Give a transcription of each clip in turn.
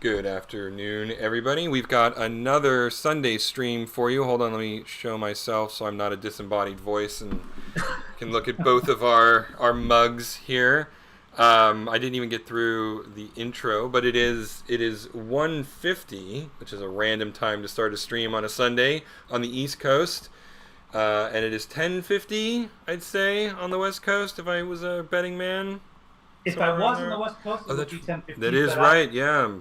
Good afternoon, everybody. We've got another Sunday stream for you. Hold on, let me show myself so I'm not a disembodied voice and can look at both of our mugs here. I didn't even get through the intro, but it is 1:50, which is a random time to start a stream on a Sunday on the East Coast, and it is 10:50, I'd say, on the West Coast if I was a betting man, If I somewhere around was on the there. West Coast, Oh, it would that's be that 10:50. is right. Yeah.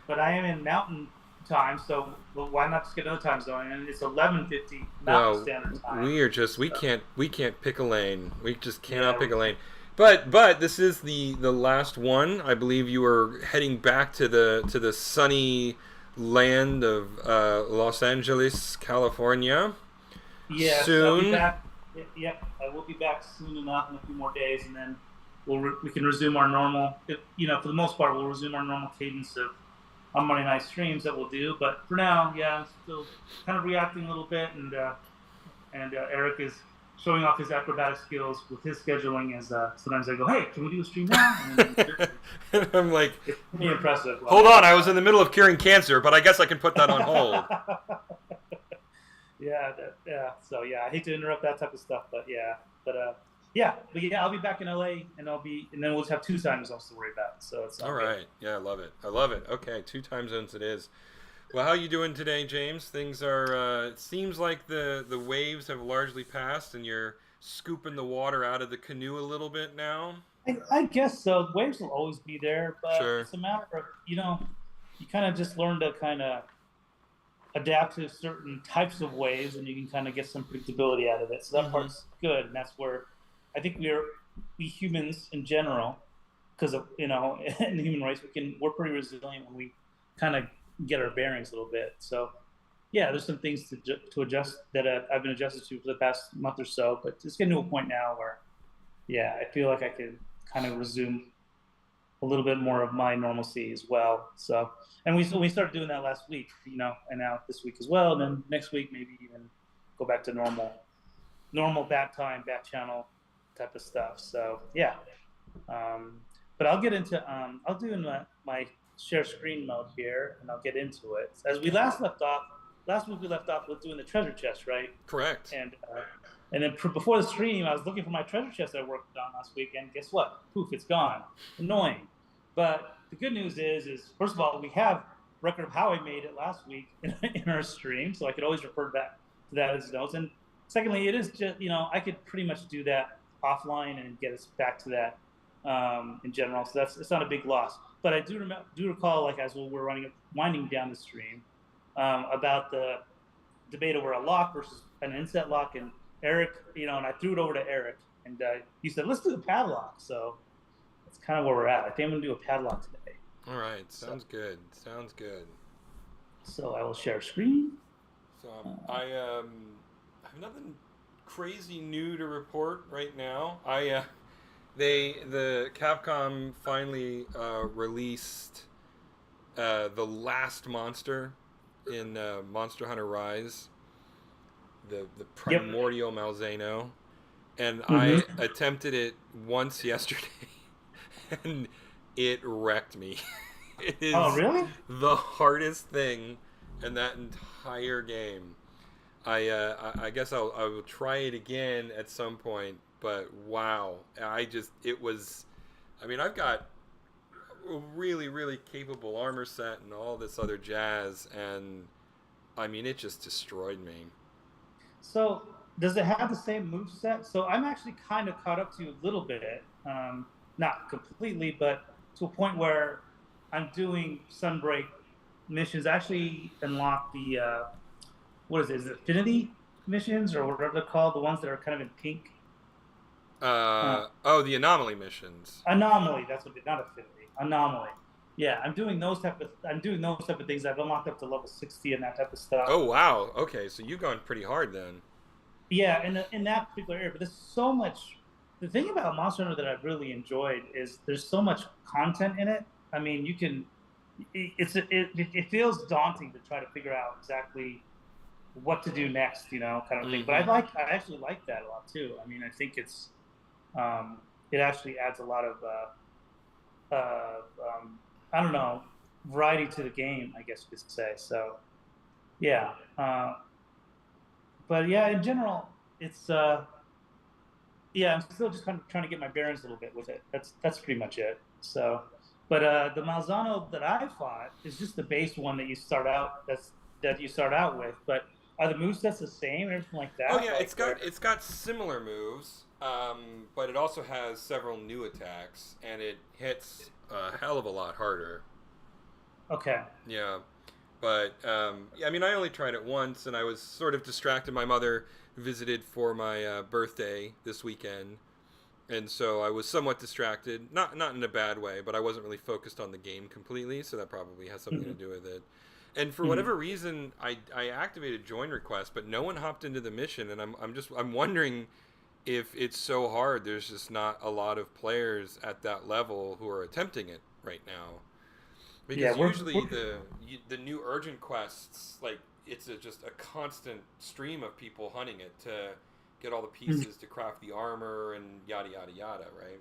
But I am in Mountain Time, so well, why not just get another time zone? And it's 11:50 Mountain Well, Standard Time. we are just we So can't we can't pick a lane. We just cannot yeah, pick a lane. But this is the last one. I believe you are heading back to the sunny land of Los Angeles, California yes, I'll be soon. back. Yep, I will be back soon enough in a few more days, and then we can resume our normal. For the most part, we'll resume our normal cadence of on Monday night streams that we'll do. But for now, yeah, I'm still kind of reacting a little bit, and Eric is showing off his acrobatic skills with his scheduling. As sometimes I go, "Hey, can we do a stream now?" And then And I'm like, it's pretty impressive. hold on, I was in the middle of curing cancer, but I guess I can put that on hold. Yeah. So yeah, I hate to interrupt that type of stuff, but yeah, I'll be back in LA, and then we'll just have two time zones to worry about. So it's All all good. right. Yeah, I love it. I love it. Okay, two time zones it is. Well, how you doing today, James? Things are. It seems like the waves have largely passed, and you're scooping the water out of the canoe a little bit now. I guess so. Waves will always be there, but Sure. it's a matter of you kind of just learn to kind of adapt to certain types of waves, and you can kind of get some predictability out of it. So that Mm-hmm. part's good, and that's where I think we humans in general, because of in the human race, we're pretty resilient when we kind of get our bearings a little bit. So yeah, there's some things to adjust that I've been adjusted to for the past month or so, but it's getting to a point now where yeah, I feel like I could kind of resume a little bit more of my normalcy as well. So, and we started doing that last week, and now this week as well. And then next week, maybe even go back to normal bat time, bat channel type of stuff. So, yeah. But I'll do my share screen mode here and I'll get into it. As we last week we left off with doing the treasure chest, right? Correct. And then before the stream, I was looking for my treasure chest I worked on last week, and guess what? Poof, it's gone. Annoying. But the good news is first of all, we have record of how I made it last week in our stream, so I could always refer back to that as notes. And secondly, it is just I could pretty much do that offline and get us back to that in general. So it's not a big loss. But I do recall, like as we were winding down the stream, about the debate over a lock versus an inset lock, and Eric, and I threw it over to Eric, and he said, "Let's do the padlock." So that's kind of where we're at. I think I'm gonna do a padlock today. All right. So, Sounds good. Sounds good. so I will share screen. So I have nothing crazy new to report right now. The Capcom finally released the last monster in Monster Hunter Rise, the Yep. primordial Malzeno, and I Mm-hmm. attempted it once yesterday, and it wrecked me. It Oh, is really? the hardest thing in that entire game. I guess I will try it again at some point, but wow, it was. I mean, I've got a really capable armor set and all this other jazz, and I mean, it just destroyed me. So does it have the same move set? So I'm actually kind of caught up to you a little bit, not completely, but to a point where I'm doing Sunbreak missions. I actually unlock the what is it? Is it Affinity missions or whatever they're called? The ones that are kind of in pink. Uh, Oh, the anomaly missions. Anomaly. That's what not Affinity. Anomaly. Yeah, I'm doing those type of things. I've unlocked up to level 60 and that type of stuff. Oh wow. Okay, so you've gone pretty hard then. Yeah, in that particular area. But there's so much. The thing about Monster Hunter that I've really enjoyed is there's so much content in it. I mean, you can. It feels daunting to try to figure out exactly what to do next, kind of thing. But Mm-hmm. I actually like that a lot too. I mean, I think it actually adds a lot of I don't know. variety to the game, I guess you could say. So yeah, but yeah, in general, it's yeah, I'm still just kind of trying to get my bearings a little bit with it. That's pretty much it. So, but the Malzano that I fought is just the base one that you start out that you start out with. But are the movesets the same and everything like Oh that? yeah, Like where? it's got similar moves, but it also has several new attacks, and it hits a hell of a lot harder. Okay. Yeah, but yeah, I mean, I only tried it once, and I was sort of distracted. My mother visited for my birthday this weekend, and so I was somewhat distracted. Not in a bad way, but I wasn't really focused on the game completely, so that probably has something to Hmm. do with it. And for Hmm. whatever reason, I activated join request, but no one hopped into the mission, and I'm wondering if it's so hard. There's just not a lot of players at that level who are attempting it right now. Yeah, Because we're usually the new urgent quests, like it's just a constant stream of people hunting it to get all the hmm. pieces to craft the armor and yada yada yada, right?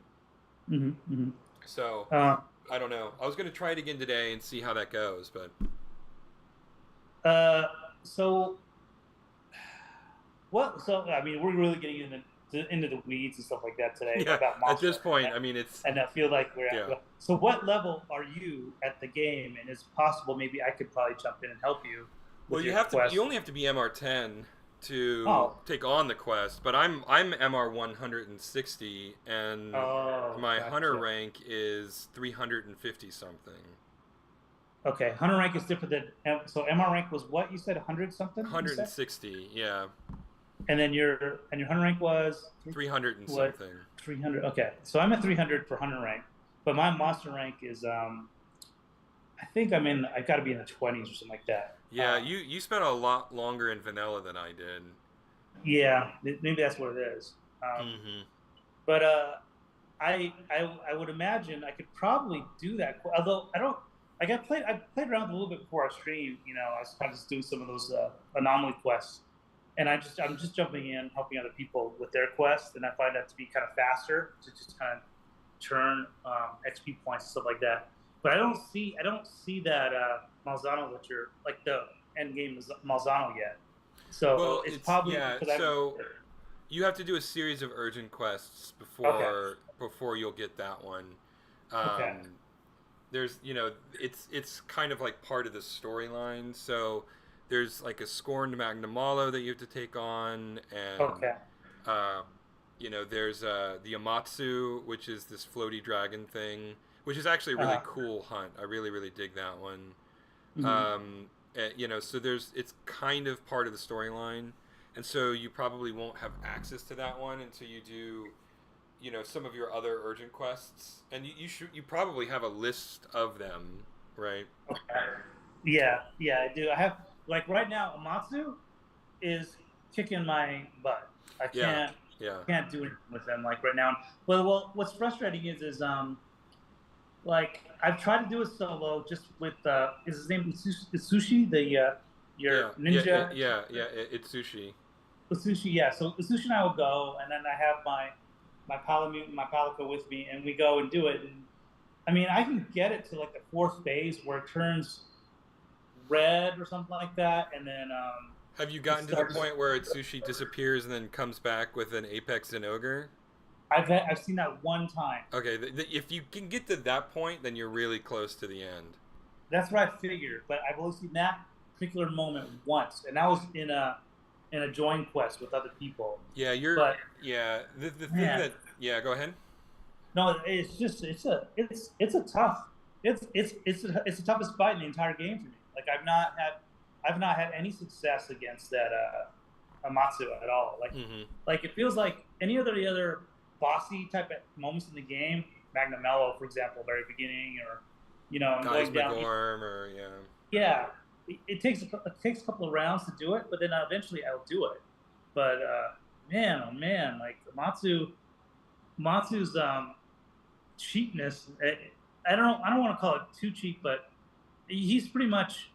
Hmm. Hmm. So Uh, I don't know. I was gonna try it again today and see how that goes, but uh, so what? So I mean, we're really getting into the weeds and stuff like that today yeah, about at Monster this Hunter. point, I mean it's And I feel like we're yeah. at. So, what level are you at the game? And it's possible maybe I could probably jump in and help you Well, with you your have to you quest. only have to be MR10 to Oh, take on the quest, but I'm MR 160 and oh, my hunter gotcha. rank is 350 something. Okay, hunter rank is different than so MR rank was what you said, 100 something you said, 160, yeah. and then your hunter rank was 300 and what something. 300. Okay, so I'm at 300 for hunter rank, but my monster rank is I think I got to be in the 20s or something like that. Yeah, you spent a lot longer in vanilla than I did. Yeah, maybe that's what it is. Mm-hmm. But I would imagine I could probably do that. Although I don't, like I played around a little bit before I streamed. You know, I was kind of just doing some of those anomaly quests, and I'm just jumping in, helping other people with their quests, and I find that to be kind of faster to just kind of turn XP points and stuff like that. But I don't see that Malzano that you're like the end game is Malzano yet. So Well, it's it's probably yeah. because I'm So you have to do a series of urgent quests okay. before you'll get that one. Okay. Um, there's it's kind of like part of the storyline. So there's like a scorned Magnamalo that you have to take on, and Okay. uh, there's the Amatsu, which is this floaty dragon thing, which is actually a really Uh, cool hunt. I really dig that one. mhm. So it's kind of part of the storyline, and so you probably won't have access to that one until you do, some of your other urgent quests, and you probably have a list of them, right? Yeah, yeah, I do. I have like right now, Amatsu is kicking my butt. I Yeah, yeah, can't do anything with them like right now. Well, what's frustrating is like I've tried to do it solo just with is his name Sushi the your ninja It's sushi. Sushi, yeah. So Sushi and I will go, and then I have my Palamute and my Palico with me, and we go and do it. And I mean, I can get it to like the fourth phase where it turns red or something like that, and then Have you it gotten to the starts. point where its sushi disappears and then comes back with an apex and ogre? I've seen that one time. Okay, if you can get to that point, then you're really close to the end. That's what I figured, but I've only seen that particular moment once, and that was in a join quest with other people. Yeah, But the thing man, that yeah, go ahead. no, it's just it's a tough it's the toughest fight in the entire game for me. Like I've not had any success against that Amatsu at all. Mm-hmm. Like it feels like any other the other bossy type of moments in the game, Magnamello, for example, very beginning, or and Guys going down. McGorm or yeah. Yeah, it takes a couple of rounds to do it, but then eventually I'll do it. But man, oh man, like Matsu's cheapness. I don't want to call it too cheap, but he's pretty much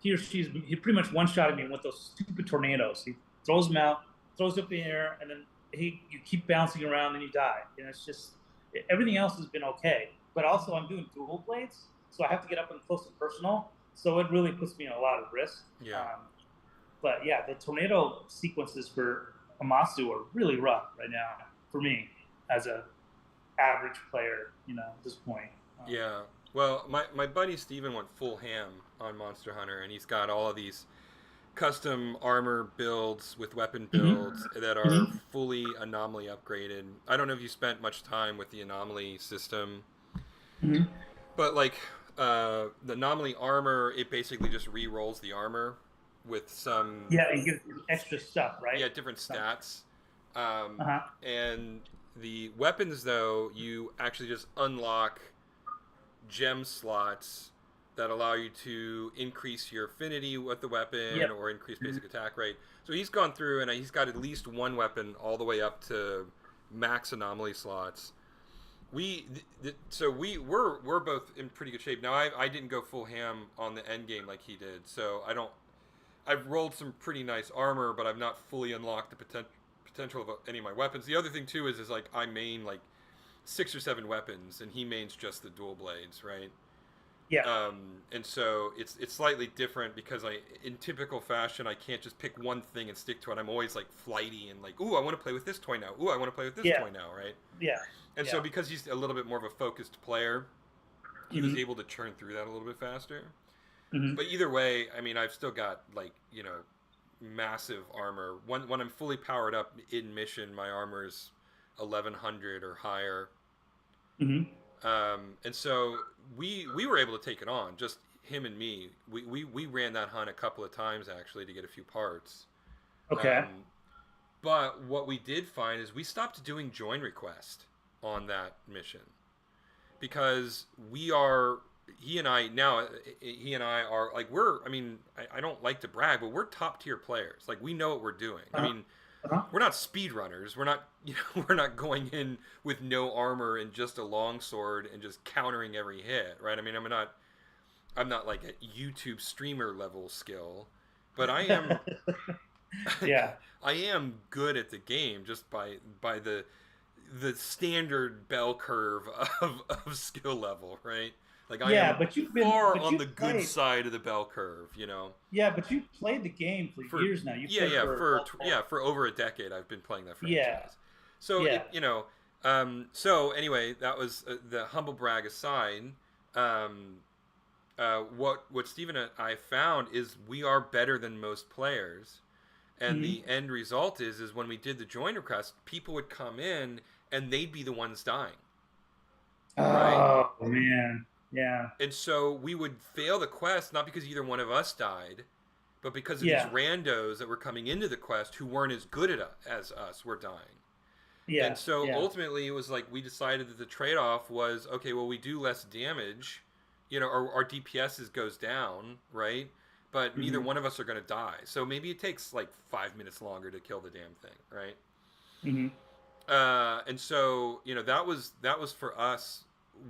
he pretty much one shot at me with those stupid tornadoes. He throws them out, throws up in the air, and then you keep bouncing around and you die. And it's just everything else has been okay. But also I'm doing dual blades, so I have to get up and close and personal. So it really puts me in a lot of risk. Yeah. But yeah, the tornado sequences for Amasu are really rough right now for me as a average player. At this point. Yeah. Well, my buddy Steven went full ham on Monster Hunter, and he's got all of these custom armor builds with weapon builds Mm-hmm. that are Mm-hmm. fully anomaly upgraded. I don't know if you spent much time with the anomaly system, Mm-hmm. but like the anomaly armor, it basically just re-rolls the armor with some, Yeah, and give extra stuff, right? yeah, different Some. stats. Uh-huh. And the weapons, though, you actually just unlock gem slots that allow you to increase your affinity with the weapon Yep. or increase Mm-hmm. basic attack rate. So he's gone through and he's got at least one weapon all the way up to max anomaly slots. We're both in pretty good shape now. I didn't go full ham on the end game like he did, so I don't. I've rolled some pretty nice armor, but I've not fully unlocked the potential of any of my weapons. The other thing too is like I main like 6 or 7 weapons, and he mains just the dual blades, right? Yeah. And so it's slightly different because in typical fashion, I can't just pick one thing and stick to it. I'm always like flighty and like, ooh, I want to play with this toy now. Ooh, I want to play with this Yeah. toy now, right? Yeah. And so Yeah. because he's a little bit more of a focused player, he was Mm-hmm. able to churn through that a little bit faster. Mm-hmm. But either way, I mean, I've still got like massive armor. When I'm fully powered up in mission, my armor's 1100 or higher. Mm-hmm. And so we were able to take it on, just him and me. We ran that hunt a couple of times actually to get a few parts. Okay. Um, but what we did find is we stopped doing join request on that mission because he and I are like I mean I don't like to brag, but we're top tier players. Like we know what we're doing. I Uh-huh. mean, Uh-huh. we're not speed runners. We're not we're not going in with no armor and just a longsword and just countering every hit, right? I mean, I'm not like a YouTube streamer level skill, but I am Yeah. I am good at the game just by the standard bell curve of skill level, right? Like I Yeah, am but far but on you the good played. side of the bell curve, you know. Yeah, but you played the game for For years now. You yeah, played yeah, for multiple. for over a decade I've been playing that Yeah. franchise. So Yeah. so anyway, that was the humble brag aside. Um, what Steven and I found is we are better than most players, and the Mm-hmm. end result is when we did the join request, people would come in and they'd be the ones dying, right? Oh man. Yeah. And so we would fail the quest not because either one of us died, but because of these Yeah. randos that were coming into the quest who weren't as good as us were dying. And Yeah. so Yeah. ultimately, it was like we decided that the trade off was okay, well, we do less damage, our DPS goes down, right? But neither Mm-hmm. one of us are going to die. So maybe it takes like 5 minutes longer to kill the damn thing, right? Mm-hmm. And so, that was for us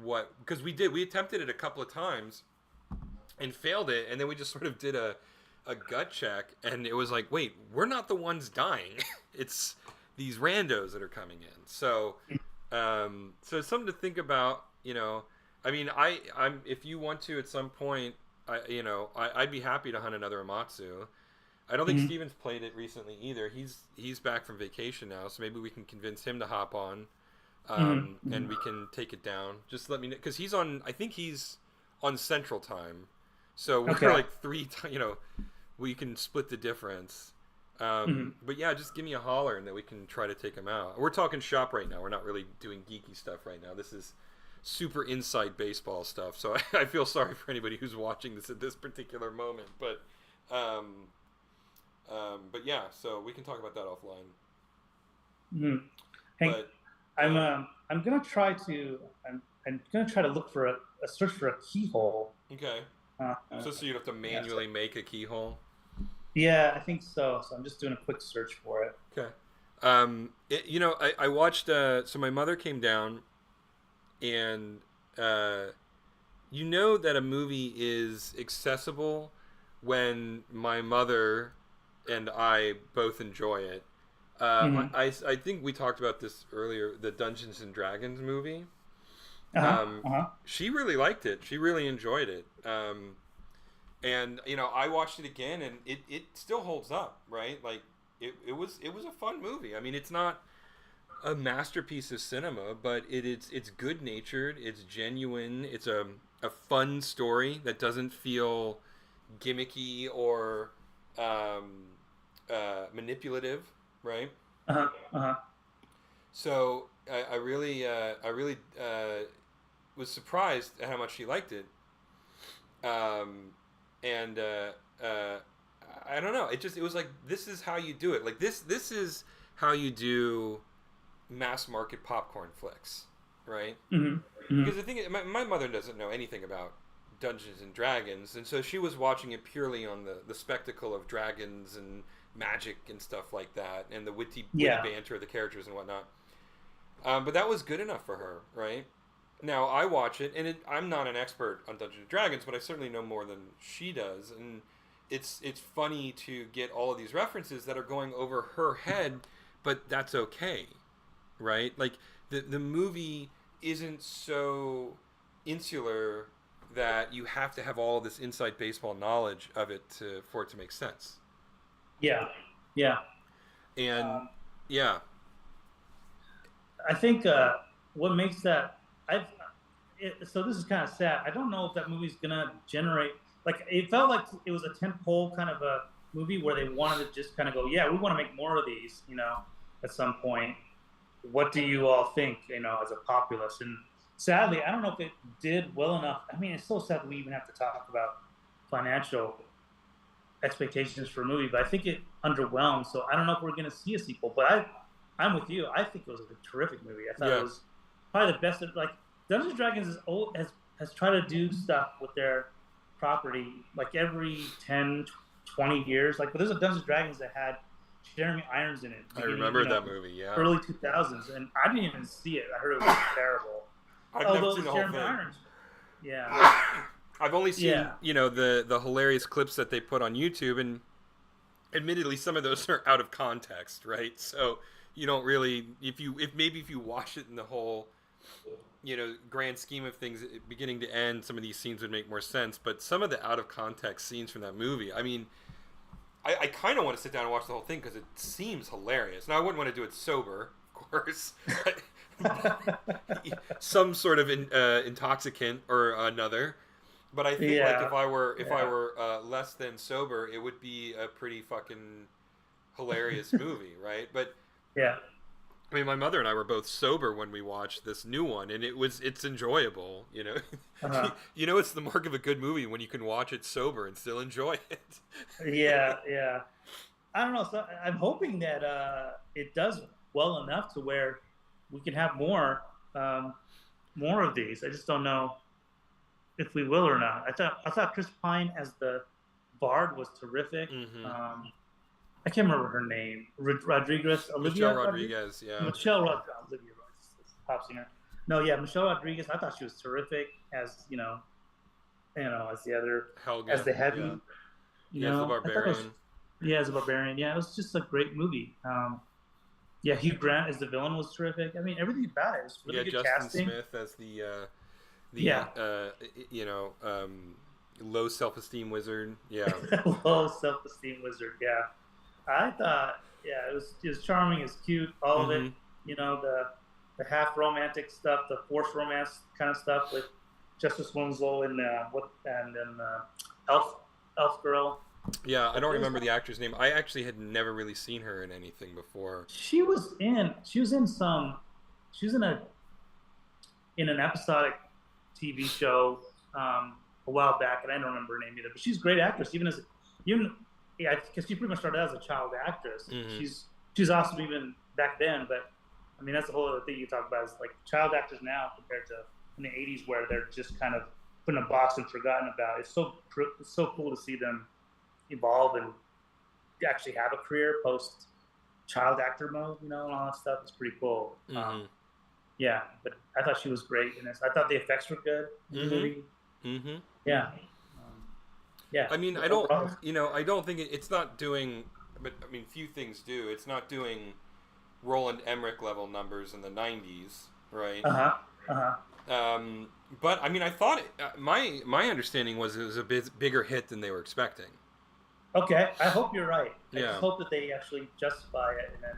what, because we attempted it a couple of times and failed it. And then we just sort of did a gut check and it was like, wait, we're not the ones dying. It's these randos that are coming in. So it's something to think about. I mean, I'm if you want to at some point, I'd be happy to hunt another Amatsu. I don't think Mm-hmm. Steven's played it recently either. He's back from vacation now, so maybe we can convince him to hop on, Mm-hmm. and we Mm-hmm. can take it down. Just let me know because he's on. I think he's on Central Time, so we're Okay. like we can split the difference. Mm-hmm. But yeah, just give me a holler and then we can try to take him out. We're talking shop right now. We're not really doing geeky stuff right now. This is super inside baseball stuff. So I feel sorry for anybody who's watching this at this particular moment. Um, but yeah, so we can talk about that offline. Mm-hmm. Hank, But um, I'm gonna try to look for a search for a keyhole. okay, Uh, so you'd have to yeah, so, manually make a keyhole. yeah, I think so. So I'm just doing a quick search for it. Okay. I watched. So my mother came down, and you know that a movie is accessible when my mother and I both enjoy it. Mm-hmm. I think we talked about this earlier. The Dungeons and Dragons movie. Uh-huh. Uh-huh. She really liked it. She really enjoyed it. And I watched it again, and it still holds up, right? Like it was a fun movie. I mean, it's not a masterpiece of cinema, but it's good natured. It's genuine. It's a fun story that doesn't feel gimmicky or um, manipulative, right? Uh-huh. Uh-huh. So I really was surprised at how much she liked it. Um, and I don't know. It was like, this is how you do it. Like this is how you do mass market popcorn flicks, right? Mm-hmm. Because Mm-hmm. the thing is, my mother doesn't know anything about Dungeons and Dragons, and so she was watching it purely on the spectacle of dragons and magic and stuff like that, and the witty Yeah. banter of the characters and whatnot. But that was good enough for her, right? Now I watch it, and I'm not an expert on Dungeons and Dragons, but I certainly know more than she does, and it's funny to get all of these references that are going over her head, but that's okay, right? Like the movie isn't so insular that you have to have all this inside baseball knowledge of it for it to make sense. Yeah. Yeah. And Um, yeah, I think what makes that so this is kind of sad. I don't know if that movie's gonna generate like it felt like it was a tentpole kind of a movie where they wanted to just kind of go, yeah, we want to make more of these, at some point. What do you all think, as a populace? And sadly, I don't know if it did well enough. I mean, it's so sad that we even have to talk about financial expectations for a movie, but I think it underwhelmed. So I don't know if we're going to see a sequel. But I'm with you. I think it was a terrific movie. I thought it yeah, was probably the best. Like Dungeons and Dragons has tried to do stuff with their property like every 10, 20 years. Like, but there's a Dungeons and Dragons that had Jeremy Irons in it, I beginning, remember that movie. Yeah, early 2000s, and I didn't even see it. I heard it was terrible. I've never Although it seen was the whole Jeremy thing. Irons. Yeah, I've only seen, yeah, the hilarious clips that they put on YouTube, and admittedly, some of those are out of context, right? So you don't really, if you watch it in the whole, grand scheme of things, beginning to end, some of these scenes would make more sense. But some of the out of context scenes from that movie, I mean, I kind of want to sit down and watch the whole thing because it seems hilarious. Now I wouldn't want to do it sober, of course. Some sort of intoxicant or another. But I think, like, yeah, if I yeah, were less than sober, it would be a pretty fucking hilarious movie, right? But yeah. I mean, my mother and I were both sober when we watched this new one, and it's enjoyable. Uh-huh. It's the mark of a good movie when you can watch it sober and still enjoy it. Yeah, yeah. I don't know. So I'm hoping that it does well enough to where we can have um, more of these. I just don't know if we will or not. I thought Chris Pine as the Bard was terrific. hmm I can't remember her name. Rodriguez, Michelle Olivia Rodriguez, Rodriguez, yeah, Olivia Rodriguez, pop singer. No, yeah, Michelle Rodriguez. I thought she was terrific as as the other, as Helga, the heavy. yeah, yes, the I thought it was, barbarian. yeah, as a barbarian. Yeah, it was just a great movie. Yeah, Hugh Grant as the villain was terrific. I mean, everything about it was really Yeah, good Justin casting. Smith as the Yeah, low self esteem wizard. Yeah, low self-esteem wizard. Yeah, I thought, yeah, it was charming, it's cute, all of it. hmm The half romantic stuff, the forced romance kind of stuff with Justice Winslow and then Elf Girl. yeah. I don't It was remember the actor's name. I actually had never really seen her in anything before. she was in an episodic TV show a while back, and I don't remember her name either. But she's a great actress, even yeah, because she pretty much started out as a child actress. hmm She's awesome even back then. But I mean, that's the whole other thing you talk about is like child actors now compared to in the '80s where they're just kind of put in a box and forgotten about. It's so cool to see them evolve and actually have a career post child actor mode, and all that stuff. It's pretty cool. hmm Yeah, but I thought she was great in this. I thought the effects were good in the hmm movie. hmm Yeah, yeah. I mean, But overall, I don't think it's not doing, but I mean, few things do. It's not doing Roland Emmerich level numbers in the '90s, right? uh huh, uh huh. But I mean, I thought my understanding was it was a bit bigger hit than they were expecting. Okay, I hope you're right. I just Yeah. hope that they actually justify it and then,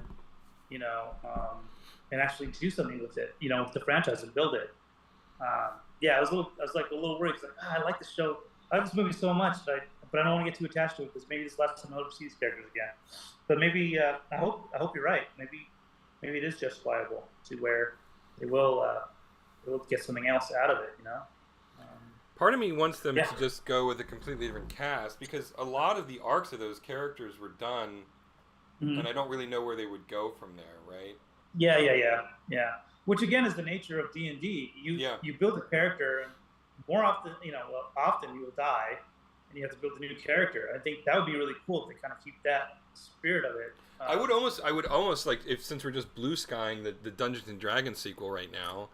you know, and actually do something with it, with the franchise and build it. Yeah, I was like a little worried. 'Cause like, I like the show. I like this movie so much, but I don't want to get too attached to it because maybe this left some overseas characters again. But maybe I hope you're right. Maybe it is justifiable to where they will they will get something else out of it. Part of me wants them Yeah. to just go with a completely different cast because a lot of the arcs of those characters were done, and I Mhm. don't really know where they would go from there, right? Yeah. Which again is the nature of D&D. Yeah. You build a character, and more often, well, often you will die, and you have to build a new character. I think that would be really cool if they kind of keep that spirit of it. I would almost like if since we're just blue skying the Dungeons and Dragons sequel right now,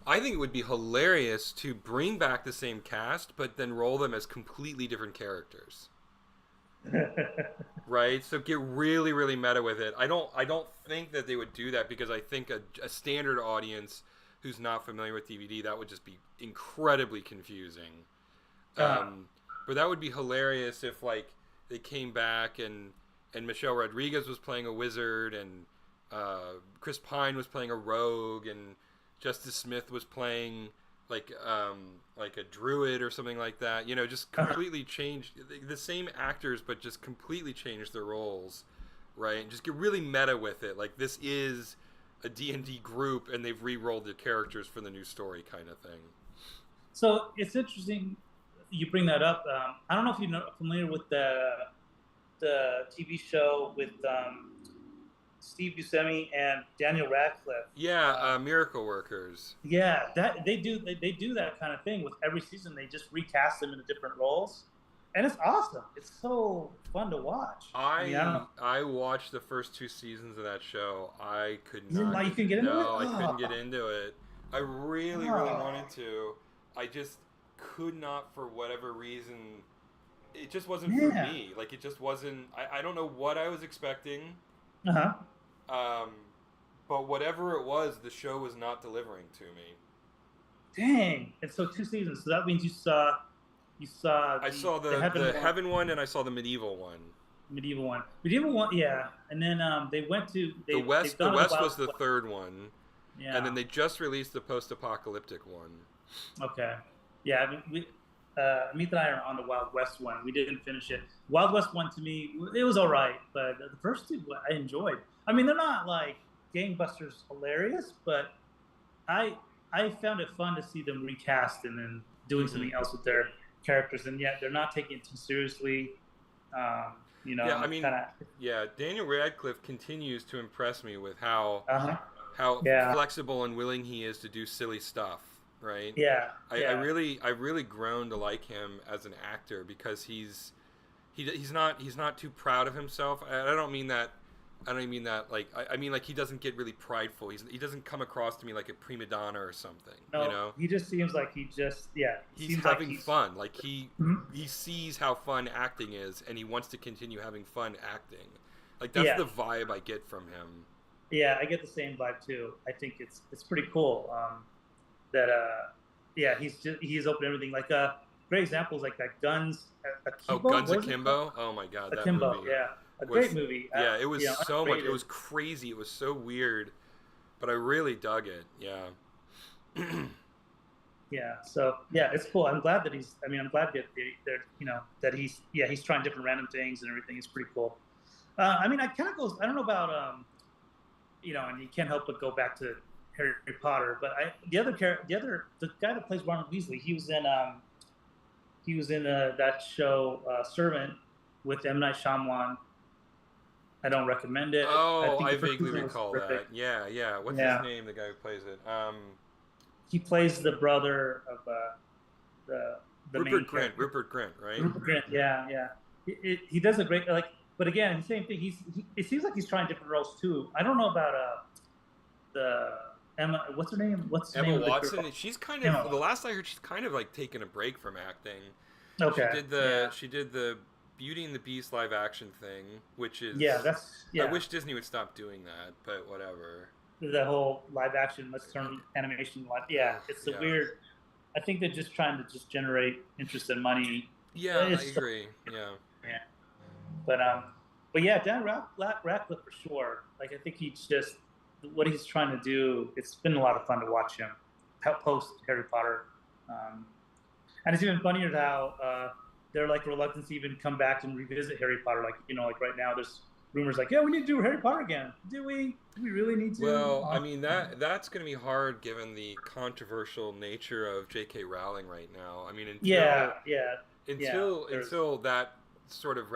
I think it would be hilarious to bring back the same cast, but then roll them as completely different characters. Right, so get really, really meta with it. I don't think that they would do that because I think a standard audience who's not familiar with DVD that would just be incredibly confusing. uh, Um, but that would be hilarious if like they came back and Michelle Rodriguez was playing a wizard and Chris Pine was playing a rogue and Justice Smith was playing like a druid or something like that. You know, just completely changed the same actors, but just completely changed their roles, right? And just get really meta with it. Like this is a D&D group, and they've re-rolled their characters for the new story, kind of thing. so it's interesting you bring that up. I don't know if you're familiar with the TV show with Steve Buscemi and Daniel Radcliffe. Yeah, Miracle Workers. Yeah, that they do that kind of thing with every season. They just recast them into different roles, and it's awesome. It's so fun to watch. I mean, I don't know. I watched the first two seasons of that show. I could You didn't not like you get can get into it. no, I couldn't get Oh, into it. I really, really wanted oh, to. I just could not for whatever reason. It just wasn't for yeah. me. Like it just wasn't. I don't know what I was expecting. Uh-huh. Um, but whatever it was, the show was not delivering to me. Dang. And so two seasons. So that means you saw I saw the Heaven the one, heaven one and I saw the medieval one. medieval one, medieval one. Yeah, and then they've The done the west Wild was the West. third one, and then Yeah. they just released the post-apocalyptic one. Okay. Yeah. I mean, Meet and I are on the Wild West one. We didn't finish it. Wild West one to me, it was all right, but the first two I enjoyed. I mean, they're not like gangbusters hilarious, but I I found it fun to see them recast and then doing Mm-hmm. something else with their characters, and yet they're not taking it too seriously. Yeah, I And mean, kind of. yeah, Daniel Radcliffe continues to impress me with Uh-huh. how Yeah. flexible and willing he is to do silly stuff. Right? Yeah. Yeah. I really grown to like him as an actor because he's not too proud of himself. I don't mean that. I don't mean that like I mean like he doesn't get really prideful. He doesn't come across to me like a prima donna or something. You No, know, he just seems like he he's seems like having he's. fun. Like Mhm. he sees how fun acting is, and he wants to continue having fun acting. Like that's the Yeah. vibe I get from him. Yeah, I get the same vibe too. I think it's pretty cool. That yeah, he's open to everything. Like great examples like that Guns Oh, Akimbo, Guns what is it called? Akimbo. Oh my god, that Akimbo, movie yeah, a great was movie. yeah. It was so much. It was Underrated. crazy. It was so weird, but I really dug it. Yeah. Yeah, so yeah, it's cool. I'm glad that he's. I mean, I'm glad that they're that he's trying different random things and everything. It's pretty cool. I mean, I kind of goes. I don't know about and you can't help but go back to Harry Potter. But the guy that plays Ronald Weasley, he was in that show Servant with M Night Shyamalan. I don't recommend it. I Oh, think I the first vaguely season was recall terrific. that. Yeah, yeah. What's his Yeah, name? The guy who plays it. he plays the brother of the the main Rupert Grint. character. Rupert Grint, right? Rupert Grint. Yeah, yeah. He does a great like. But again, same thing. It seems like he's trying different roles too. I don't know about the Emma. What's her name? What's the name Emma of the girl? Watson. She's kind of the Emma. last I heard. She's kind of like taking a break from acting. Okay. Yeah. She did the Beauty and the Beast live action thing, which Yeah. is That's I yeah. wish Disney would stop doing that, but whatever. the whole live action, let's turn animation live. Yeah, Ugh, it's a yeah. weird. I think they're just trying to just generate interest and money. Yeah, I It's so, agree. Yeah. yeah. But yeah, Radcliffe for sure. Like I think he's just what he's trying to do. It's been a lot of fun to watch him post Harry Potter, um, and it's even funnier how they're like reluctant to even come back and revisit Harry Potter. Like like right now, there's rumors like, yeah, we need to do Harry Potter again. Do we? Do we really need to? Well, I mean that's going to be hard given the controversial nature of J.K. Rowling right now. I mean, Yeah, yeah, yeah. There's until that sort of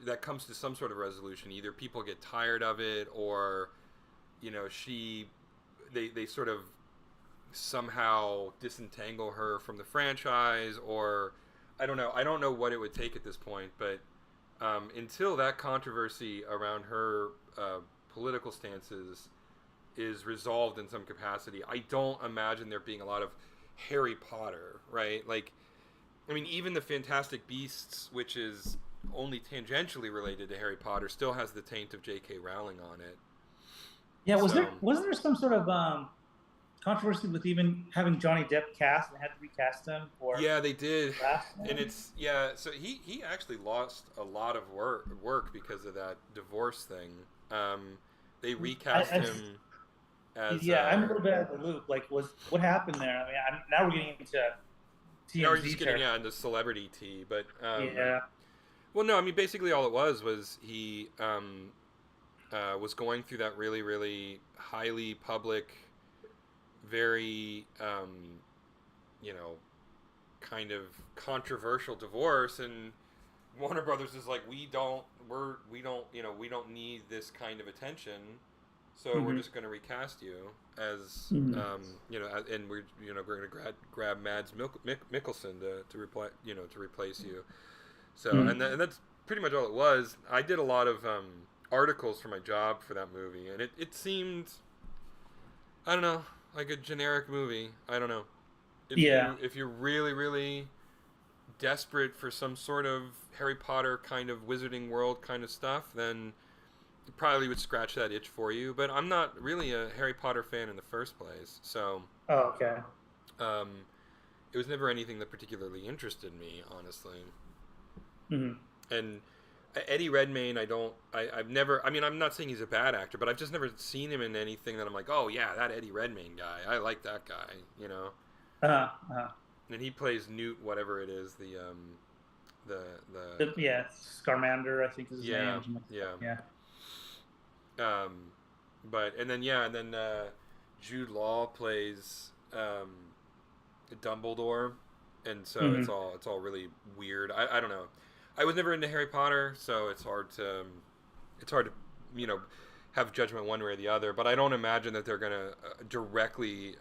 that comes to some sort of resolution, either people get tired of it, or she they sort of somehow disentangle her from the franchise, or I don't know what it would take at this point, but until that controversy around her political stances is resolved in some capacity, I don't imagine there being a lot of Harry Potter, right? Like, I mean, even the Fantastic Beasts, which is only tangentially related to Harry Potter, still has the taint of J.K. Rowling on it. yeah. So, Wasn't there some sort of controversy with even having Johnny Depp cast and had to recast him for yeah, they did, last and one? it's yeah. So he actually lost a lot of work because of that divorce thing. They recast I him as yeah, I'm a little bit out of the loop. Like, was what happened there? I mean, now we're getting into now we're just TMZ getting territory. into celebrity tea, but Yeah. well, no, I mean basically all it was he was going through that really really highly public, very you know kind of controversial divorce, and Warner Brothers is like, we don't we don't need this kind of attention, so we're Hmm. just going to recast you as Hmm. and we're we're going to grab Mads Mikkelsen to reply to replace you. So Hmm. and that's pretty much all it was. I did a lot of articles for my job for that movie, and it seemed, I don't know, like a generic movie. I don't know. Yeah. If you're really really desperate for some sort of Harry Potter kind of wizarding world kind of stuff, then it probably would scratch that itch for you. But I'm not really a Harry Potter fan in the first place, so Oh, okay. um, it was never anything that particularly interested me, honestly. Hmm. And Eddie Redmayne, I've never. I mean, I'm not saying he's a bad actor, but I've just never seen him in anything that I'm like, oh yeah, that Eddie Redmayne guy. I like that guy, Uh-huh. And he plays Newt, whatever it is, the Yeah, Scarmander, I think is his name, yeah, or something like that. yeah. Yeah. Um, but and then yeah, and then Jude Law plays Dumbledore, and so Hmm. it's all really weird. I don't know. I was never into Harry Potter, so it's hard to you know have judgment one way or the other. But I don't imagine that they're gonna directly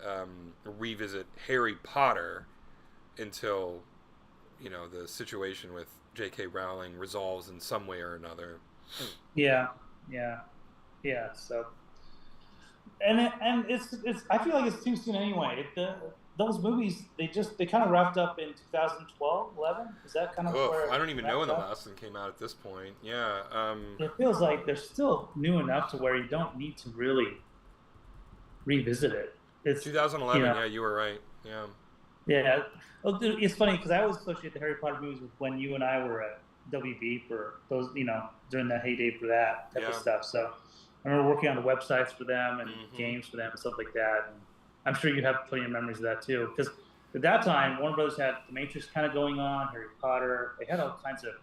revisit Harry Potter until the situation with J.K. Rowling resolves in some way or another. Yeah. Yeah. Yeah. So, and it's I feel like it's too soon anyway. Those movies they kind of wrapped up in 2012, 11. Is that kind of Oh, where I it don't even know when wrapped the up? last one came out at this point. Yeah. It feels like they're still new enough to where you don't need to really revisit it. It's 2011. Yeah, you were right. Yeah. yeah. Well, it's funny because I always associate the Harry Potter movies with when you and I were at WB for those, during that heyday for that type of Yeah. stuff. So I remember working on the websites for them and Mm-hmm. games for them and stuff like that. And I'm sure you have plenty of memories of that too. Because at that time, Warner Brothers had The Matrix kind of going on, Harry Potter. They had all kinds of,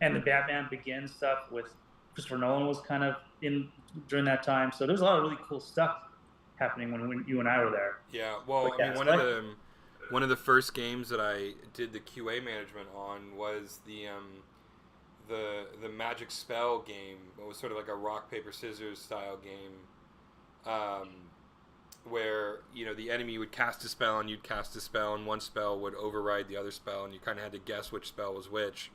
and the Batman Begins stuff with Christopher Nolan was kind of in during that time. So there's a lot of really cool stuff happening when you and I were there. Yeah. Well, But I mean, yeah, so like, one of the first games that I did the QA management on was the Magic Spell game. It was sort of like a rock paper scissors style game, um, where the enemy would cast a spell and you'd cast a spell, and one spell would override the other spell, and you kind of had to guess which spell was which.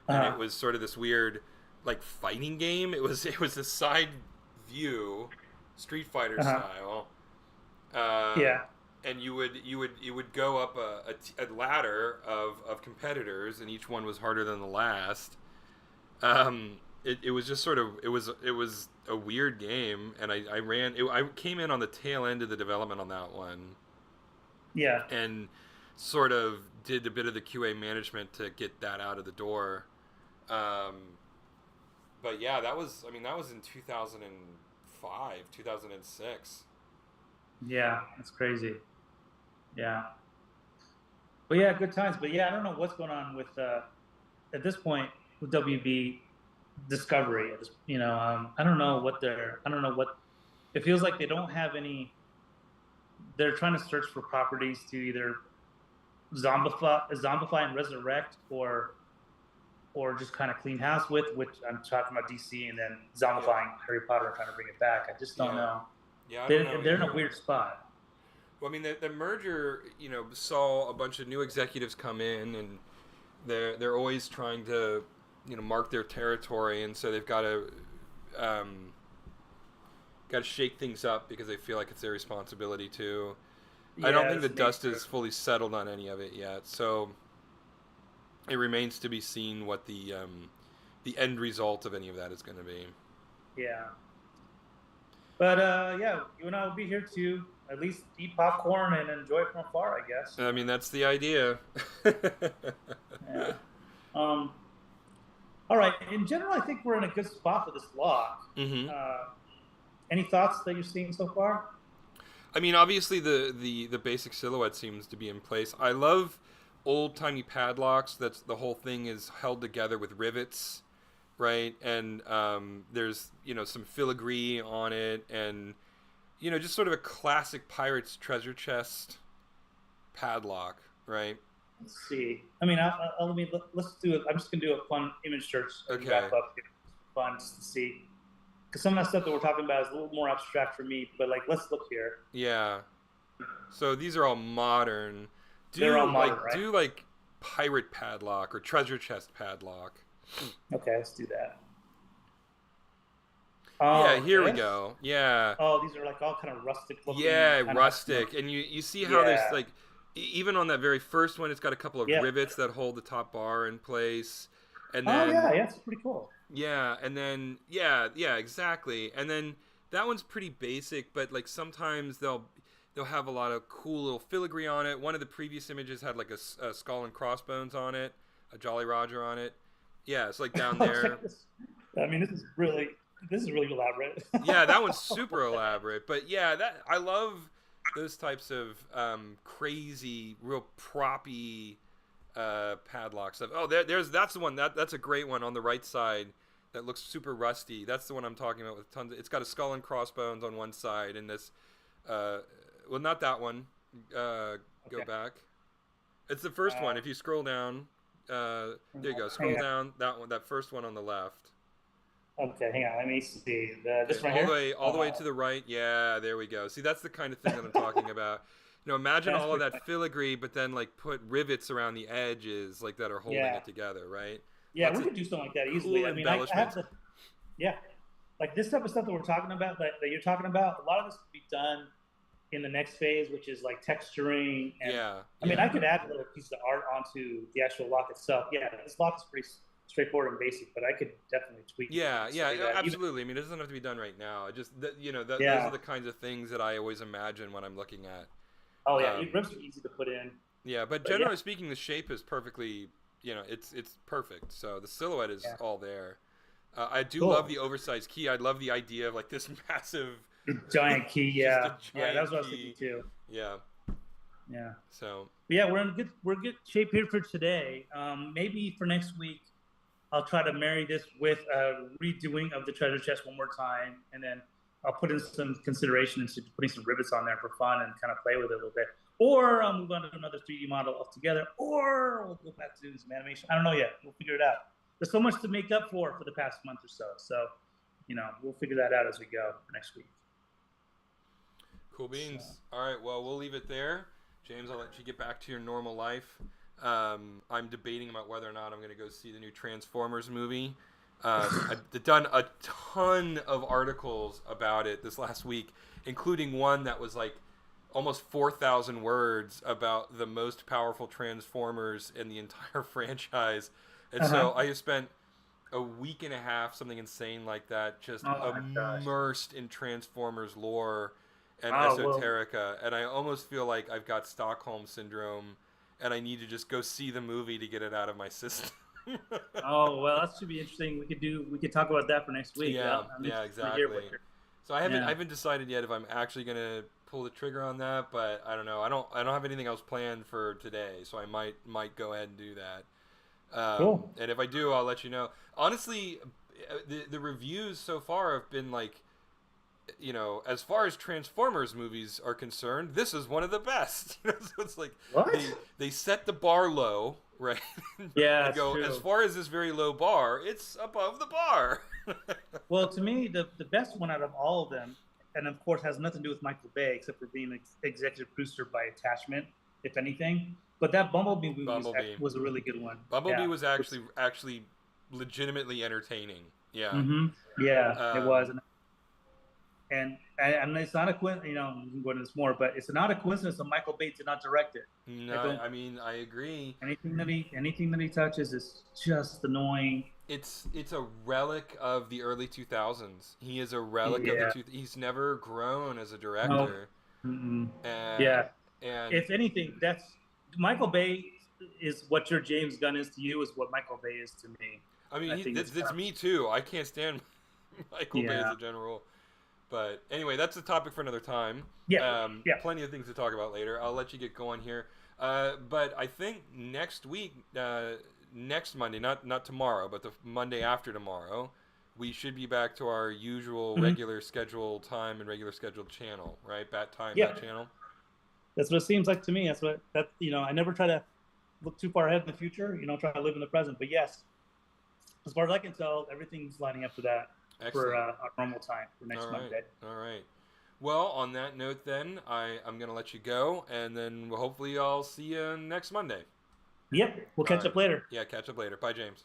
And it uh, was sort of this weird like fighting game. It was a side view, Street Fighter uh-huh. style, uh, Yeah. and you would go up a ladder of competitors, and each one was harder than the last. it was just sort of it was a weird game, and I came in on the tail end of the development on that one, Yeah, and sort of did a bit of the QA management to get that out of the door. Um, but yeah, that was in 2005, 2006. yeah, that's crazy. Yeah, but yeah, good times. But yeah, I don't know what's going on with at this point with WB Discovery. I don't know what they're. I don't know what. It feels like they don't have any. They're trying to search for properties to either zombify and resurrect, or just kind of clean house with. Which I'm talking about DC, and then Yeah, zombifying Harry Potter and trying to bring it back. I just don't yeah, know. yeah. I don't know They're in a either. weird spot. Well, I mean, the merger, saw a bunch of new executives come in, and they're always trying to, mark their territory, and so they've um, got to shake things up because they feel like it's their responsibility to. I don't Yeah, think that's the the dust nature. is fully settled on any of it yet, so it remains to be seen what the end result of any of that is going to be. Yeah. But yeah, you and I will be here to at least eat popcorn and enjoy it from afar, I guess. I mean, that's the idea. Yeah. Um, all right. In general, I think we're in a good spot for this lock. hmm Uh, any thoughts that you're seeing so far? I mean, obviously the basic silhouette seems to be in place. I love old timey padlocks. That's the whole thing is held together with rivets, right? And there's some filigree on it, and just sort of a classic pirate's treasure chest padlock, right? Let's see. I mean, let's do it. I'm just gonna do a fun image search as we wrap Okay. up here. Fun just to see, because some of that stuff that we're talking about is a little more abstract for me. But like, let's look here. Yeah. So these are all modern. They're all modern, right? Do like pirate padlock or treasure chest padlock. Okay, let's do that. Yeah, Oh, here we this? go. Yeah. Oh, these are like all kind of rustic looking, Yeah, kind of, rustic. And you see how there's yeah, like even on that very first one it's got a couple of yeah. rivets that hold the top bar in place. And Oh, then yeah, yeah, it's pretty cool. yeah, exactly. And then that one's pretty basic, but like sometimes they'll have a lot of cool little filigree on it. One of the previous images had like a skull and crossbones on it, a Jolly Roger on it. Yeah, it's like down Oh, check there. this. I mean, this is really elaborate. Yeah, that one's super elaborate. But yeah, that I love those types of crazy, real proppy padlock stuff. Oh, that's the one. That's a great one on the right side. That looks super rusty. That's the one I'm talking about with tons. It's got a skull and crossbones on one side, and this. Uh, well, not that one. Go Okay. back. It's the first one. Uh, If you scroll down, there you go. Scroll hang on. down. That one. That first one on the left. Okay, hang on. Let me see. Okay, This right here. all the way to the right. Yeah, there we go. See, that's the kind of thing that I'm talking about. Imagine That's all of pretty that funny. filigree, but then like put rivets around the edges, like that are holding Yeah, it together, right? yeah. Lots We of could do something like that easily. cool I mean, I have embellishments. the yeah, like this type of stuff that we're talking about, that you're talking about. A lot of this could be done in the next phase, which is like texturing. And Yeah, I mean, I yeah, could add little pieces of art onto the actual lock itself. Yeah, this lock is pretty straightforward and basic, but I could definitely tweak yeah, to do that. Even absolutely. I mean, it doesn't have to be done right now. It just those are yeah. the kinds of things that I always imagine when I'm looking at. Oh yeah, Um, ribs are easy to put in, yeah, but but yeah, generally speaking, the shape is perfectly, it's perfect. So the silhouette is yeah, all there. I do love the cool. oversized key. I love the idea of like this massive, The giant key, just a yeah, yeah. That giant was what I was thinking key. too. Yeah. Yeah, So but yeah, we're in good shape here for today. Maybe for next week, I'll try to marry this with a redoing of the treasure chest one more time, and then I'll put in some consideration into putting some rivets on there for fun and kind of play with it a little bit. Or I'll move on to another 3D model altogether, or we'll go back to doing some animation. I don't know yet. We'll figure it out. There's so much to make up for the past month or so. So, we'll figure that out as we go for next week. cool So, beans. All right. Well, we'll leave it there. James, I'll let you get back to your normal life. I'm debating about whether or not I'm going to go see the new Transformers movie. I've done a ton of articles about it this last week, including one that was like almost 4,000 words about the most powerful Transformers in the entire franchise. And so uh-huh. I have spent a week and a half, something insane like that, just Oh my gosh. immersed in Transformers lore and Oh well. esoterica, and I almost feel like I've got Stockholm syndrome, and I need to just go see the movie to get it out of my system. Oh well, that should be interesting. We could talk about that for next week. Yeah, I'm yeah, interested to hear what exactly. you're. So I Yeah. haven't decided yet if I'm actually gonna pull the trigger on that, but I don't know. I don't have anything else planned for today, so I might go ahead and do that. Cool. And if I do, I'll let you know. Honestly, the reviews so far have been like, as far as Transformers movies are concerned, this is one of the best. So it's like What? they set the bar low, right? Yeah, And it's go, as true. far as this very low bar, it's above the bar. Well, to me, the best one out of all of them, and of course has nothing to do with Michael Bay except for being executive producer by attachment, if anything. But that Bumblebee movie Bumblebee. was a really good one. Bumblebee Yeah. was actually legitimately entertaining. Yeah. Yeah, it was, Um, and it's not a coincidence. We can go into this more, but it's not a coincidence that Michael Bay did not direct it. no, I don't. I mean I agree. Anything that he touches is just annoying. It's a relic of the early 2000s. He is a relic of the Yeah. he's never grown as a No. director. Mm-mm. And Yeah. and If anything, that's Michael Bay is what your James Gunn is to you is what Michael Bay is to me. I mean I think it's that's kind of me too. I can't stand Michael Bay as yeah, a general. But anyway, that's a topic for another time. yeah, yeah. Plenty of things to talk about later. I'll let you get going here. But I think next week, next Monday, not tomorrow, but the Monday after tomorrow, we should be back to our usual Mhm. regular scheduled time and regular scheduled channel, right? Bat time, bat Yeah. channel. That's what it seems like to me. I never try to look too far ahead in the future. Try to live in the present. But yes, as far as I can tell, everything's lining up for that for Excellent. our normal time for All next right. Monday. All right. Well, on that note, then I'm gonna let you go, and then hopefully I'll see you next Monday. Yep, we'll All catch right. up later. Yeah. Catch up later. Bye, James.